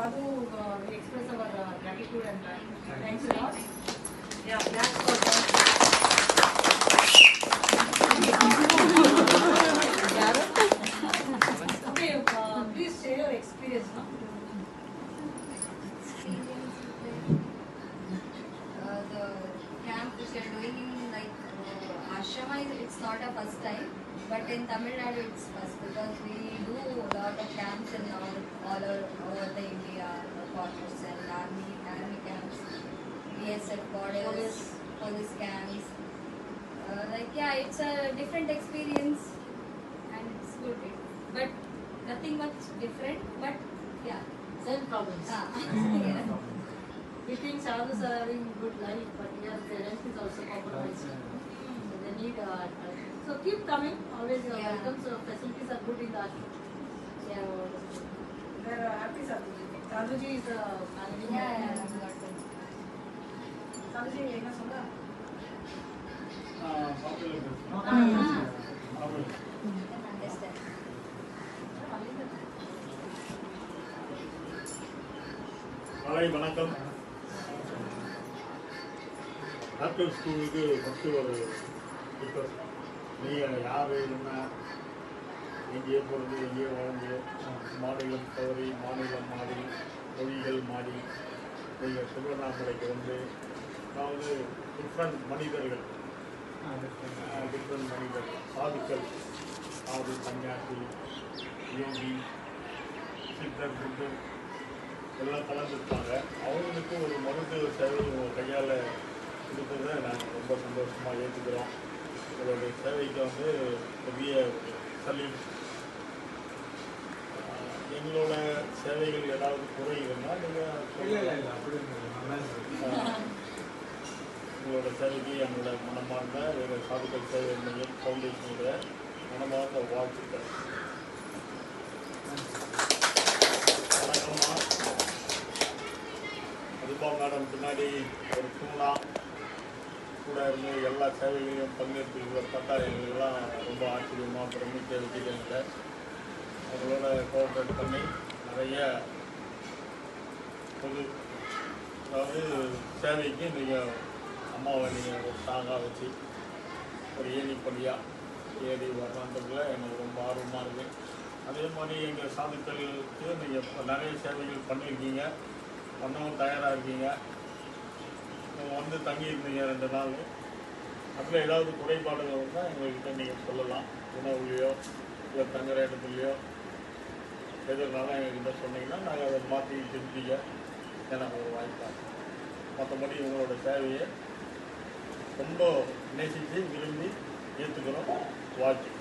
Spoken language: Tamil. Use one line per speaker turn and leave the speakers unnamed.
Sadhu, we express our gratitude and thanks a lot. Yeah, that's for that. Okay, please share your experience. No?
The camp which we are doing in ashrama, it's not a first time, but in Tamil Nadu it's first because we do a lot of camps in all over the India, quarters and army camps, BSF borders, police camps. It's a different experience and it's good. But nothing much different, but yeah.
Same problems.
Yeah.
We think sadhus are having good life, but yes, their health is also compromised. So they need so keep coming. Always you are welcome. So facilities are good in the ashram. So they are happy. Sadhuji is managing. Sadhuji, என்ன சொல்ல?
காலை வணக்கம். ஆஃப்டர் ஸ்கூலுக்கு ஃபஸ்ட்டு ஒரு ரிக்வஸ்ட். நீங்கள் யார் என்ன எங்கேயோ பிறந்து எங்கேயோ வளர்ந்து மாநிலம் தவறி மாநிலம் மாறி மொழிகள் மாறி நீங்கள் திருவண்ணாமலைக்கு வந்து அதாவது டிஃப்ரெண்ட் மனிதர்கள் சாதுக்கள் சாது சன்னியாசி யோகி சித்தர் புத்தர் எல்லாம் கலந்துருக்காங்க. அவங்களுக்கு ஒரு மருத்துவ சேவை உங்கள் கையால் கொடுத்ததை நாங்கள் ரொம்ப சந்தோஷமாக ஏற்றுக்கிறோம். உங்களுடைய சேவைக்கு வந்து பெரிய சலீம். எங்களோட சேவைகள் ஏதாவது குறை இருந்தால் நீங்கள் உங்களோட சேவைக்கு எங்களோட மனமார்ந்த எங்கள் சாதுக்கள் சேவை மையம் ஃபவுண்டேஷனோட மனமார்ந்த வாழ்த்துக்கள். வணக்கம்மா. அதுபா மேடம் பின்னாடி ஒரு தூணா கூட இருந்து எல்லா சேவைகளையும் பங்கேற்று பார்த்தா எங்களுக்கெல்லாம் ரொம்ப ஆச்சரியமாக பிரமிக்க வச்சுக்கோங்க. அவங்களோட கோஆப்ரேட் பண்ணி நிறைய பொது அதாவது சேவைக்கு நீங்கள் அம்மாவை நீங்கள் ஒரு ஸ்ட்ராங்காக வச்சு ஒரு ஏணிப்படியாக ஏறி வரலான்றதுல எனக்கு ரொம்ப ஆர்வமாக இருக்குது. அதே மாதிரி எங்கள் சாதுக்களுக்கு நீங்கள் இப்போ நிறைய சேவைகள் பண்ணியிருக்கீங்க, பண்ணவும் தயாராக இருக்கீங்க. வந்து தங்கியிருந்தீங்க 2 நாள். அதில் ஏதாவது குறைபாடுகள் இருந்தால் எங்கள்கிட்ட நீங்கள் சொல்லலாம். உணவுலையோ இல்லை தங்குற இடத்துலையோ எதுனாலும் எங்கள்கிட்ட சொன்னீங்கன்னா நாங்கள் அதை மாற்றி திருப்பிக்க எனக்கு ஒரு வாய்ப்பாக. மற்றபடி உங்களோட சேவையை ரொம்ப நேசித்து விரும்பி ஏற்றுக்கிறோம். வாழ்த்துக்கள்.